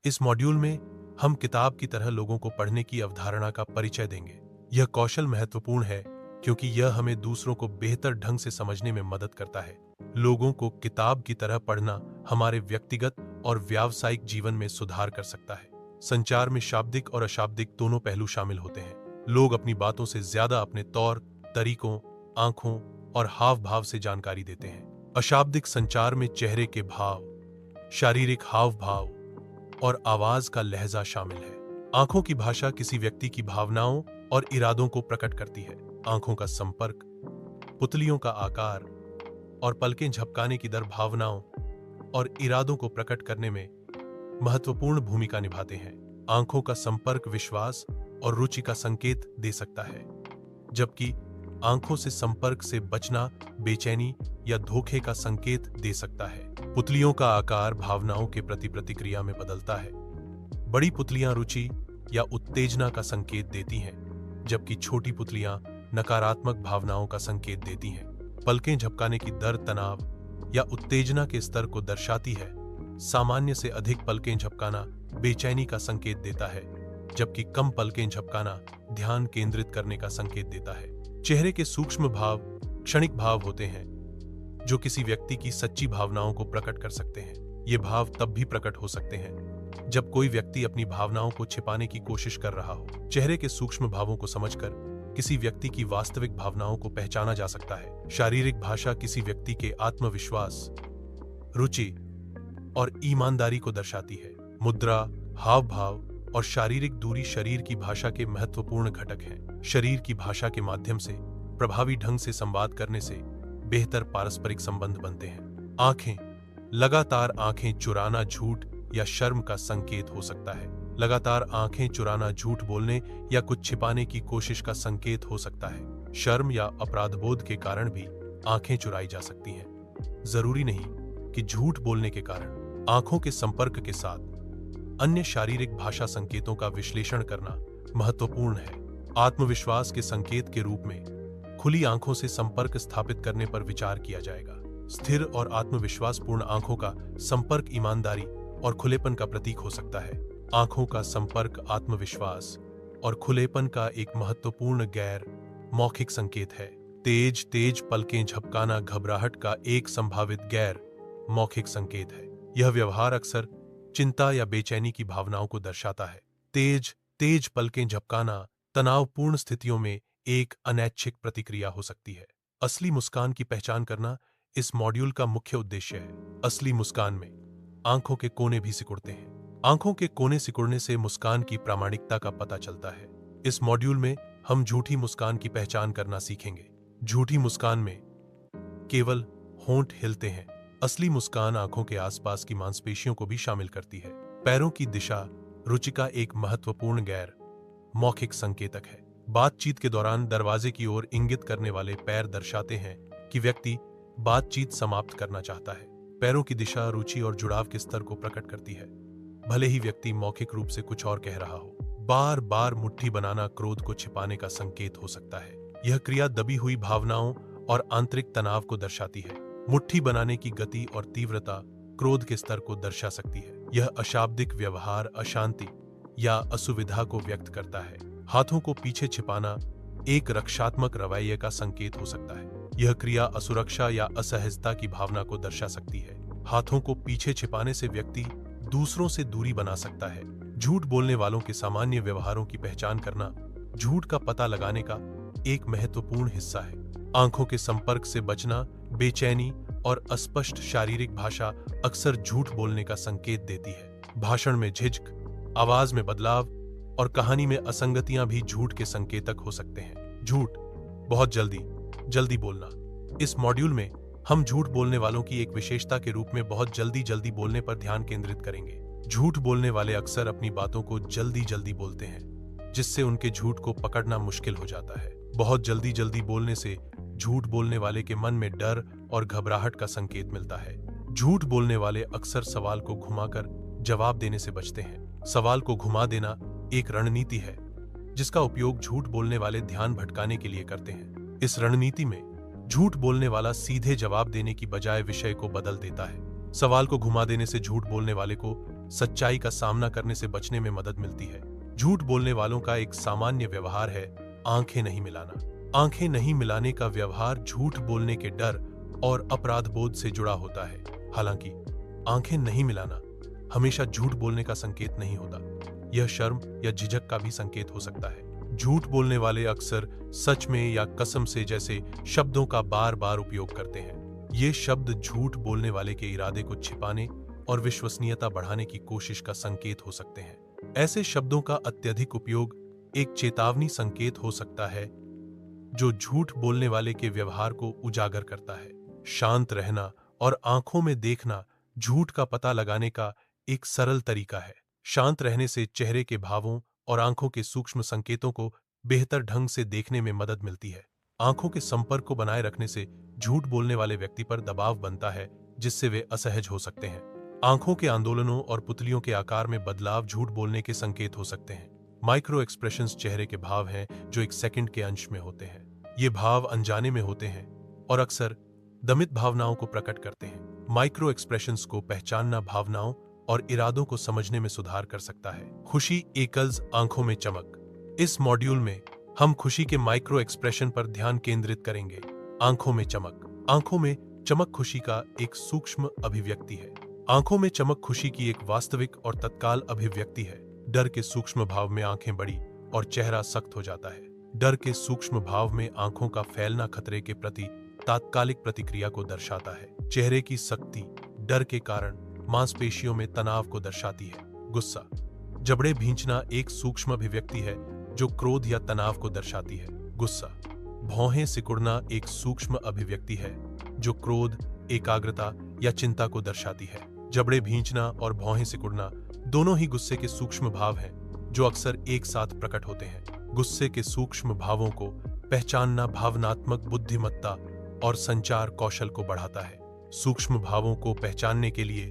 इस मॉड्यूल में हम किताब की तरह लोगों को पढ़ने की अवधारणा का परिचय देंगे। यह कौशल महत्वपूर्ण है क्योंकि यह हमें दूसरों को बेहतर ढंग से समझने में मदद करता है। लोगों को किताब की तरह पढ़ना हमारे व्यक्तिगत और व्यावसायिक जीवन में सुधार कर सकता है। संचार में शाब्दिक और अशाब्दिक दोनों पहलू शामिल होते हैं। लोग अपनी बातों से ज्यादा अपने तौर तरीकों, आंखों और हाव भाव से जानकारी देते हैं। अशाब्दिक संचार में चेहरे के भाव, शारीरिक हाव भाव और आवाज का लहजा शामिल है। आंखों की भाषा किसी व्यक्ति की भावनाओं और इरादों को प्रकट करती है। आंखों का संपर्क, पुतलियों का आकार और पलकें झपकाने की दर भावनाओं और इरादों को प्रकट करने में महत्वपूर्ण भूमिका निभाते हैं। आंखों का संपर्क विश्वास और रुचि का संकेत दे सकता है, जबकि आंखों से संपर्क से बचना बेचैनी या धोखे का संकेत दे सकता है। पुतलियों का आकार भावनाओं के प्रति प्रतिक्रिया में बदलता है। बड़ी पुतलियां रुचि या उत्तेजना का संकेत देती हैं, जबकि छोटी पुतलियां नकारात्मक भावनाओं का संकेत देती हैं। पलकें झपकाने की दर तनाव या उत्तेजना के स्तर को दर्शाती है। सामान्य से अधिक पलकें झपकाना बेचैनी का संकेत देता है, जबकि कम पलकें झपकाना ध्यान केंद्रित करने का संकेत देता है। चेहरे के सूक्ष्म भाव क्षणिक भाव होते हैं, जो किसी व्यक्ति की सच्ची भावनाओं को प्रकट कर सकते हैं। ये भाव तब भी प्रकट हो सकते हैं जब कोई व्यक्ति अपनी भावनाओं को छिपाने की कोशिश कर रहा हो। चेहरे के सूक्ष्म भावों को समझकर किसी व्यक्ति की वास्तविक भावनाओं को पहचाना जा सकता है। शारीरिक भाषा किसी व्यक्ति के आत्मविश्वास, रुचि और ईमानदारी को दर्शाती है। मुद्रा, हाव भाव और शारीरिक दूरी शरीर की भाषा के महत्वपूर्ण घटक हैं। शरीर की भाषा के माध्यम से प्रभावी ढंग से संवाद करने से बेहतर पारस्परिक संबंध बनते हैं। आंखें, लगातार आंखें चुराना झूठ या शर्म का संकेत हो सकता है। लगातार आंखें चुराना झूठ बोलने या कुछ छिपाने की कोशिश का संकेत हो सकता है। शर्म या अपराधबोध के कारण भी आंखें चुराई जा सकती हैं। जरूरी नहीं कि झूठ बोलने के कारण। आंखों के संपर्क के साथ अन्य शारीरिक भाषा संकेतों का विश्लेषण करना महत्वपूर्ण है। आत्मविश्वास के संकेत के रूप में खुली आंखों से संपर्क स्थापित करने पर विचार किया जाएगा। स्थिर और आत्मविश्वासपूर्ण आंखों का संपर्क ईमानदारी और खुलेपन का प्रतीक हो सकता है। आंखों का संपर्क आत्मविश्वास और खुलेपन का एक महत्वपूर्ण गैर मौखिक संकेत है। तेज पलकें झपकाना घबराहट का एक संभावित गैर मौखिक संकेत है। यह व्यवहार अक्सर चिंता या बेचैनी की भावनाओं को दर्शाता है। तेज पलकें झपकाना तनावपूर्ण स्थितियों में एक अनैच्छिक प्रतिक्रिया हो सकती है। असली मुस्कान की पहचान करना इस मॉड्यूल का मुख्य उद्देश्य है। असली मुस्कान में आंखों के कोने भी सिकुड़ते हैं। आंखों के कोने सिकुड़ने से मुस्कान की प्रामाणिकता का पता चलता है। इस मॉड्यूल में हम झूठी मुस्कान की पहचान करना सीखेंगे। झूठी मुस्कान में केवल होंठ हिलते हैं। असली मुस्कान आंखों के आसपास की मांसपेशियों को भी शामिल करती है। पैरों की दिशा रुचि का एक महत्वपूर्ण गैर मौखिक संकेतक है। बातचीत के दौरान दरवाजे की ओर इंगित करने वाले पैर दर्शाते हैं कि व्यक्ति बातचीत समाप्त करना चाहता है। पैरों की दिशा रुचि और जुड़ाव के स्तर को प्रकट करती है, भले ही व्यक्ति मौखिक रूप से कुछ और कह रहा हो। बार बार मुट्ठी बनाना क्रोध को छिपाने का संकेत हो सकता है। यह क्रिया दबी हुई भावनाओं और आंतरिक तनाव को दर्शाती है। मुट्ठी बनाने की गति और तीव्रता क्रोध के स्तर को दर्शा सकती है। यह अशाब्दिक व्यवहार अशांति या असुविधा को व्यक्त करता है। हाथों को पीछे छिपाना एक रक्षात्मक रवैये का संकेत हो सकता है। यह क्रिया असुरक्षा या असहजता की भावना को दर्शा सकती है। हाथों को पीछे छिपाने से व्यक्ति दूसरों से दूरी बना सकता है। झूठ बोलने वालों के सामान्य व्यवहारों की पहचान करना झूठ का पता लगाने का एक महत्वपूर्ण हिस्सा है। आंखों के संपर्क से बचना बेचैनी और अस्पष्ट शारीरिक भाषा अक्सर झूठ बोलने का संकेत देती है। भाषण में झिझक, आवाज में बदलाव और कहानी में असंगतियां भी झूठ के संकेतक हो सकते हैं। झूठ, बहुत जल्दी बोलना। इस मॉड्यूल में हम झूठ बोलने वालों की एक विशेषता के रूप में बहुत जल्दी बोलने पर ध्यान केंद्रित करेंगे। झूठ बोलने वाले अक्सर अपनी बातों को जल्दी बोलते हैं, जिससे उनके झूठ को पकड़ना मुश्किल हो जाता है। बहुत जल्दी बोलने से झूठ बोलने वाले के मन में डर और घबराहट का संकेत मिलता है। झूठ बोलने वाले अक्सर सवाल को घुमाकर जवाब देने से बचते हैं। सवाल को घुमा देना एक रणनीति है, जिसका उपयोग झूठ बोलने वाले ध्यान भटकाने के लिए करते हैं। इस रणनीति में झूठ बोलने वाला सीधे जवाब देने की बजाय विषय को बदल देता है। सवाल को घुमा देने से झूठ बोलने वाले को सच्चाई का सामना करने से बचने में मदद मिलती है। झूठ बोलने वालों का एक सामान्य व्यवहार है आंखें नहीं मिलाना। आंखें नहीं मिलाने का व्यवहार झूठ बोलने के डर और अपराध बोध से जुड़ा होता है। हालांकि आंखें नहीं मिलाना हमेशा झूठ बोलने का संकेत नहीं होता, यह शर्म या झिझक का भी संकेत हो सकता है। झूठ बोलने वाले अक्सर सच में या कसम से जैसे शब्दों का बार बार उपयोग करते हैं। ये शब्द झूठ बोलने वाले के इरादे को छिपाने और विश्वसनीयता बढ़ाने की कोशिश का संकेत हो सकते हैं। ऐसे शब्दों का अत्यधिक उपयोग एक चेतावनी संकेत हो सकता है जो झूठ बोलने वाले के व्यवहार को उजागर करता है। शांत रहना और आंखों में देखना झूठ का पता लगाने का एक सरल तरीका है। शांत रहने से चेहरे के भावों और आंखों के सूक्ष्म संकेतों को बेहतर ढंग से देखने में मदद मिलती है। आंखों के संपर्क को बनाए रखने से झूठ बोलने वाले व्यक्ति पर दबाव बनता है, जिससे वे असहज हो सकते हैं। आंखों के आंदोलनों और पुतलियों के आकार में बदलाव झूठ बोलने के संकेत हो सकते हैं। माइक्रो एक्सप्रेशंस चेहरे के भाव हैं जो एक सेकंड के अंश में होते हैं। ये भाव अनजाने में होते हैं और अक्सर दमित भावनाओं को प्रकट करते हैं। माइक्रो एक्सप्रेशंस को पहचानना भावनाओं और इरादों को समझने में सुधार कर सकता है। खुशी एकल्स आंखों में चमक। इस मॉड्यूल में हम खुशी के माइक्रो एक्सप्रेशन पर ध्यान केंद्रित करेंगे। आंखों में चमक। आंखों में चमक खुशी का एक सूक्ष्म अभिव्यक्ति है। आंखों में चमक खुशी की एक वास्तविक और तत्काल अभिव्यक्ति है। डर के सूक्ष्म भाव में आंखें बड़ी और चेहरा सख्त हो जाता है। डर के सूक्ष्म भाव में आंखों का फैलना खतरे के प्रति तात्कालिक प्रतिक्रिया को दर्शाता है। चेहरे की सख्ती डर के कारण मांसपेशियों में तनाव को दर्शाती है। गुस्सा। जबड़े भींचना एक सूक्ष्म अभिव्यक्ति है जो क्रोध या तनाव को दर्शाती है। गुस्सा। भौहें सिकुड़ना एक सूक्ष्म अभिव्यक्ति है जो क्रोध, एकाग्रता या चिंता को दर्शाती है। जबड़े भींचना और भौहें सिकुड़ना दोनों ही गुस्से के सूक्ष्म भाव हैं जो अक्सर एक साथ प्रकट होते हैं। गुस्से के सूक्ष्म भावों को पहचानना भावनात्मक बुद्धिमत्ता और संचार कौशल को बढ़ाता है। सूक्ष्म भावों को पहचानने के लिए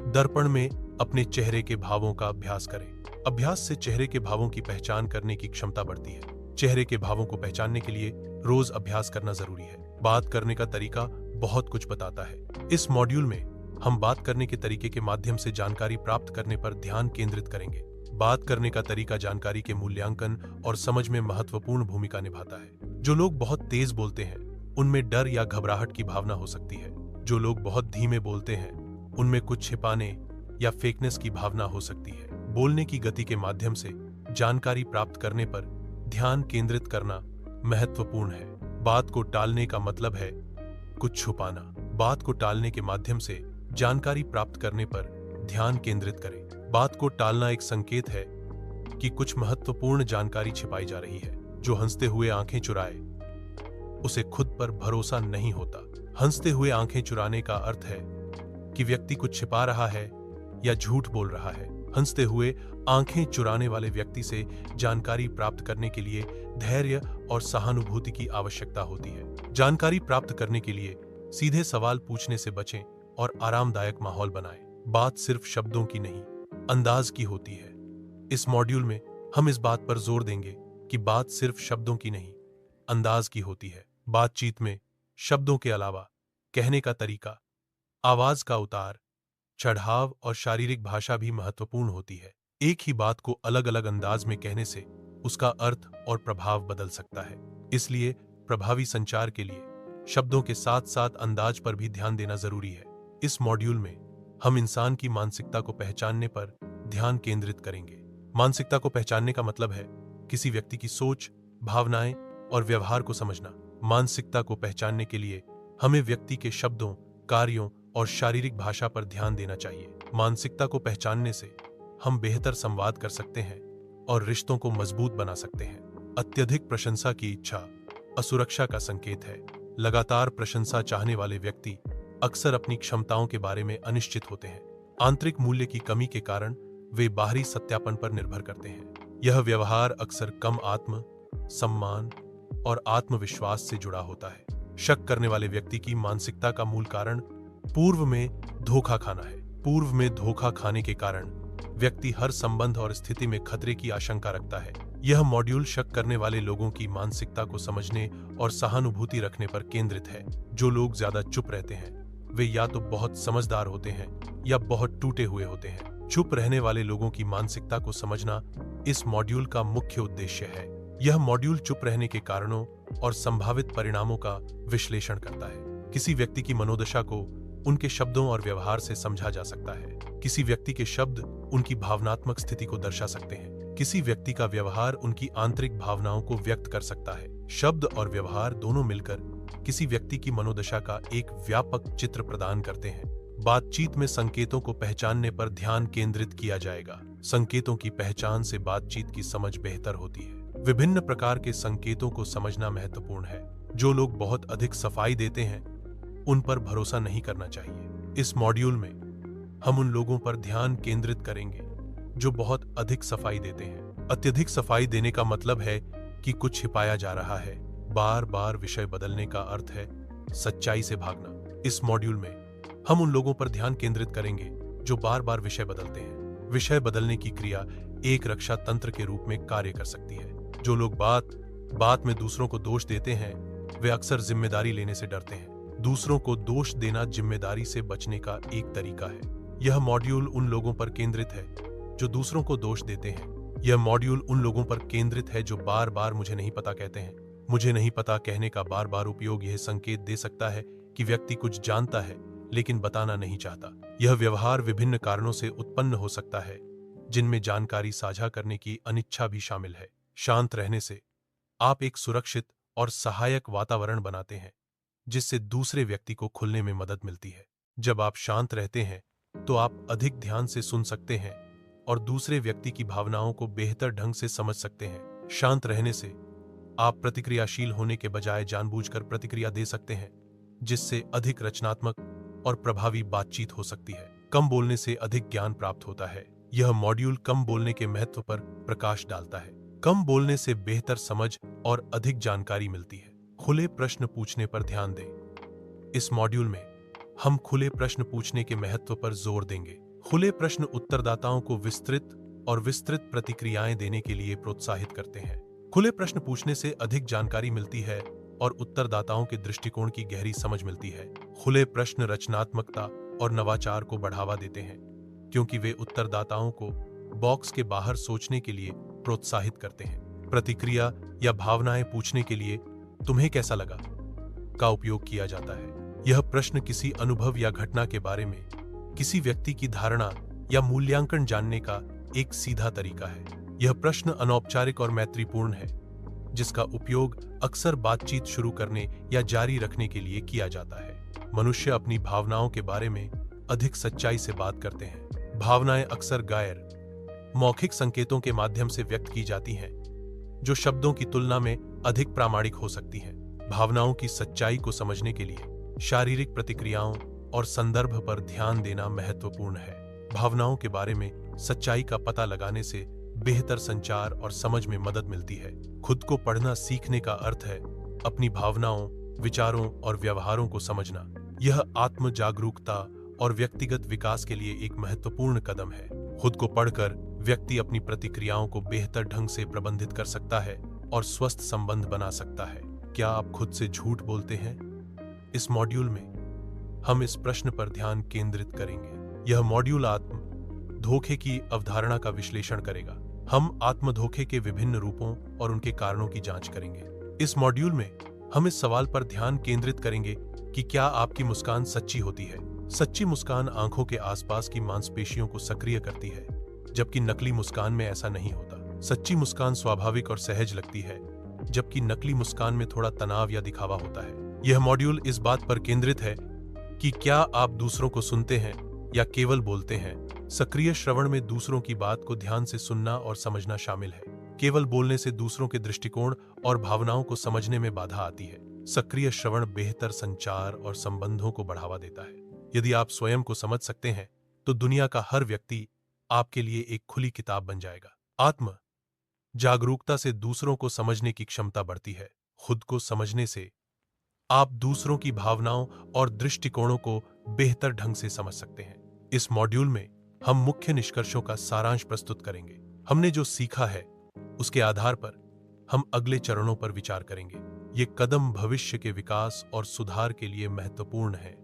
दर्पण में अपने चेहरे के भावों का अभ्यास करें। अभ्यास से चेहरे के भावों की पहचान करने की क्षमता बढ़ती है। चेहरे के भावों को पहचानने के लिए रोज अभ्यास करना जरूरी है। बात करने का तरीका बहुत कुछ बताता है। इस मॉड्यूल में हम बात करने के तरीके के माध्यम से जानकारी प्राप्त करने पर ध्यान केंद्रित करेंगे। बात करने का तरीका जानकारी के मूल्यांकन और समझ में महत्वपूर्ण भूमिका निभाता है। जो लोग बहुत तेज बोलते हैं उनमें डर या घबराहट की भावना हो सकती है। जो लोग बहुत धीमे बोलते हैं उनमें कुछ छिपाने या फेकनेस की भावना हो सकती है। बोलने की गति के माध्यम से जानकारी प्राप्त करने पर ध्यान केंद्रित करना महत्वपूर्ण है। बात को टालने का मतलब है कुछ छुपाना। बात को टालने के माध्यम से जानकारी प्राप्त करने पर ध्यान केंद्रित करें। बात को टालना एक संकेत है कि कुछ महत्वपूर्ण जानकारी छिपाई जा रही है। जो हंसते हुए आंखें चुराए उसे खुद पर भरोसा नहीं होता। हंसते हुए आंखें चुराने का अर्थ है कि व्यक्ति कुछ छिपा रहा है या झूठ बोल रहा है। हंसते हुए आंखें चुराने वाले व्यक्ति से जानकारी प्राप्त करने के लिए धैर्य और सहानुभूति की आवश्यकता होती है। जानकारी प्राप्त करने के लिए सीधे सवाल पूछने से बचें और आरामदायक माहौल बनाएं। बात सिर्फ शब्दों की नहीं, अंदाज की होती है। इस मॉड्यूल में हम इस बात पर जोर देंगे कि बात सिर्फ शब्दों की नहीं, अंदाज की होती है। बातचीत में शब्दों के अलावा कहने का तरीका, आवाज का उतार चढ़ाव और शारीरिक भाषा भी महत्वपूर्ण होती है। एक ही बात को अलग अलग अंदाज में कहने से उसका अर्थ और प्रभाव बदल सकता है। इसलिए प्रभावी संचार के लिए शब्दों के साथ साथ अंदाज पर भी ध्यान देना जरूरी है। इस मॉड्यूल में हम इंसान की मानसिकता को पहचानने पर ध्यान केंद्रित करेंगे। मानसिकता को पहचानने का मतलब है किसी व्यक्ति की सोच, भावनाएं और व्यवहार को समझना। मानसिकता को पहचानने के लिए हमें व्यक्ति के शब्दों, कार्यों और शारीरिक भाषा पर ध्यान देना चाहिए। मानसिकता को पहचानने से हम बेहतर संवाद कर सकते हैं और रिश्तों को मजबूत बना सकते हैं। अत्यधिक प्रशंसा की इच्छा असुरक्षा का संकेत है। लगातार प्रशंसा चाहने वाले व्यक्ति अक्सर अपनी क्षमताओं के बारे में अनिश्चित होते हैं। आंतरिक मूल्य की कमी के कारण वे बाहरी सत्यापन पर निर्भर करते हैं। यह व्यवहार अक्सर कम आत्म सम्मान और आत्मविश्वास से जुड़ा होता है। शक करने वाले व्यक्ति की मानसिकता का मूल कारण पूर्व में धोखा खाना है। पूर्व में धोखा खाने के कारण व्यक्ति हर संबंध और स्थिति में खतरे की आशंका रखता है। यह मॉड्यूल शक करने वाले लोगों की मानसिकता को समझने और सहानुभूति रखने पर केंद्रित है। जो लोग ज्यादा चुप रहते हैं वे या तो बहुत समझदार होते हैं या बहुत टूटे हुए होते हैं। चुप रहने वाले लोगों की मानसिकता को समझना इस मॉड्यूल का मुख्य उद्देश्य है। यह मॉड्यूल चुप रहने के कारणों और संभावित परिणामों का विश्लेषण करता है। किसी व्यक्ति की मनोदशा को उनके शब्दों और व्यवहार से समझा जा सकता है। किसी व्यक्ति के शब्द उनकी भावनात्मक स्थिति को दर्शा सकते हैं। किसी व्यक्ति का व्यवहार उनकी आंतरिक भावनाओं को व्यक्त कर सकता है। शब्द और व्यवहार दोनों मिलकर किसी व्यक्ति की मनोदशा का एक व्यापक चित्र प्रदान करते हैं। बातचीत में संकेतों को पहचानने पर ध्यान केंद्रित किया जाएगा। संकेतों की पहचान से बातचीत की समझ बेहतर होती है। विभिन्न प्रकार के संकेतों को समझना महत्वपूर्ण है। जो लोग बहुत अधिक सफाई देते हैं उन पर भरोसा नहीं करना चाहिए। इस मॉड्यूल में हम उन लोगों पर ध्यान केंद्रित करेंगे जो बहुत अधिक सफाई देते हैं। अत्यधिक सफाई देने का मतलब है कि कुछ छिपाया जा रहा है। बार बार विषय बदलने का अर्थ है सच्चाई से भागना। इस मॉड्यूल में हम उन लोगों पर ध्यान केंद्रित करेंगे जो बार बार विषय बदलते हैं। विषय बदलने की क्रिया एक रक्षा तंत्र के रूप में कार्य कर सकती है। जो लोग बात बात में दूसरों को दोष देते हैं वे अक्सर जिम्मेदारी लेने से डरते हैं। दूसरों को दोष देना जिम्मेदारी से बचने का एक तरीका है। यह मॉड्यूल उन लोगों पर केंद्रित है जो दूसरों को दोष देते हैं। यह मॉड्यूल उन लोगों पर केंद्रित है जो बार बार मुझे नहीं पता कहते हैं। मुझे नहीं पता कहने का बार बार उपयोग यह संकेत दे सकता है कि व्यक्ति कुछ जानता है लेकिन बताना नहीं चाहता। यह व्यवहार विभिन्न कारणों से उत्पन्न हो सकता है जिनमें जानकारी साझा करने की अनिच्छा भी शामिल है। शांत रहने से आप एक सुरक्षित और सहायक वातावरण बनाते हैं जिससे दूसरे व्यक्ति को खुलने में मदद मिलती है। जब आप शांत रहते हैं तो आप अधिक ध्यान से सुन सकते हैं और दूसरे व्यक्ति की भावनाओं को बेहतर ढंग से समझ सकते हैं। शांत रहने से आप प्रतिक्रियाशील होने के बजाय जानबूझकर प्रतिक्रिया दे सकते हैं जिससे अधिक रचनात्मक और प्रभावी बातचीत हो सकती है। कम बोलने से अधिक ज्ञान प्राप्त होता है। यह मॉड्यूल कम बोलने के महत्व पर प्रकाश डालता है। कम बोलने से बेहतर समझ और अधिक जानकारी मिलती है। खुले प्रश्न पूछने पर ध्यान दें। इस मॉड्यूल में हम खुले प्रश्न पूछने के महत्व पर जोर देंगे। खुले प्रश्न उत्तरदाताओं को विस्तृत और विस्तृत प्रतिक्रियाएं देने के लिए प्रोत्साहित करते हैं। खुले प्रश्न पूछने से अधिक जानकारी मिलती है और उत्तरदाताओं के दृष्टिकोण की गहरी समझ मिलती है। खुले प्रश्न रचनात्मकता और नवाचार को बढ़ावा देते हैं क्योंकि वे उत्तरदाताओं को बॉक्स के बाहर सोचने के लिए प्रोत्साहित करते हैं। प्रतिक्रिया या भावनाएं पूछने के लिए तुम्हें कैसा लगा का उपयोग किया जाता है। यह प्रश्न किसी अनुभव या घटना के बारे में किसी व्यक्ति की धारणा या मूल्यांकन जानने का एक सीधा तरीका है। यह प्रश्न अनौपचारिक और मैत्रीपूर्ण है जिसका उपयोग अक्सर बातचीत शुरू करने या जारी रखने के लिए किया जाता है। मनुष्य अपनी भावनाओं के बारे में अधिक सच्चाई से बात करते हैं। भावनाएं अक्सर गैर मौखिक संकेतों के माध्यम से व्यक्त की जाती हैं जो शब्दों की तुलना में अधिक प्रामाणिक हो सकती हैं। भावनाओं की सच्चाई को समझने के लिए शारीरिक प्रतिक्रियाओं और संदर्भ पर ध्यान देना महत्वपूर्ण है। भावनाओं के बारे में सच्चाई का पता लगाने से बेहतर संचार और समझ में मदद मिलती है। खुद को पढ़ना सीखने का अर्थ है अपनी भावनाओं, विचारों और व्यवहारों को समझना। यह आत्म जागरूकता और व्यक्तिगत विकास के लिए एक महत्वपूर्ण कदम है। खुद को पढ़कर व्यक्ति अपनी प्रतिक्रियाओं को बेहतर ढंग से प्रबंधित कर सकता है और स्वस्थ संबंध बना सकता है। क्या आप खुद से झूठ बोलते हैं? इस मॉड्यूल में हम इस प्रश्न पर ध्यान केंद्रित करेंगे। यह मॉड्यूल आत्म धोखे की अवधारणा का विश्लेषण करेगा। हम आत्म धोखे के विभिन्न रूपों और उनके कारणों की जांच करेंगे। इस मॉड्यूल में हम इस सवाल पर ध्यान केंद्रित करेंगे कि क्या आपकी मुस्कान सच्ची होती है। सच्ची मुस्कान आंखों के आसपास की मांसपेशियों को सक्रिय करती है, जबकि नकली मुस्कान में ऐसा नहीं होता। सच्ची मुस्कान स्वाभाविक और सहज लगती है, जबकि नकली मुस्कान में थोड़ा तनाव या दिखावा होता है। यह मॉड्यूल इस बात पर केंद्रित है कि क्या आप दूसरों को सुनते हैं या केवल बोलते हैं। सक्रिय श्रवण में दूसरों की बात को ध्यान से सुनना और समझना शामिल है। केवल बोलने से दूसरों के दृष्टिकोण और भावनाओं को समझने में बाधा आती है। सक्रिय श्रवण बेहतर संचार और संबंधों को बढ़ावा देता है। यदि आप स्वयं को समझ सकते हैं तो दुनिया का हर व्यक्ति आपके लिए एक खुली किताब बन जाएगा। आत्म जागरूकता से दूसरों को समझने की क्षमता बढ़ती है। खुद को समझने से आप दूसरों की भावनाओं और दृष्टिकोणों को बेहतर ढंग से समझ सकते हैं। इस मॉड्यूल में हम मुख्य निष्कर्षों का सारांश प्रस्तुत करेंगे। हमने जो सीखा है उसके आधार पर हम अगले चरणों पर विचार करेंगे। ये कदम भविष्य के विकास और सुधार के लिए महत्वपूर्ण है।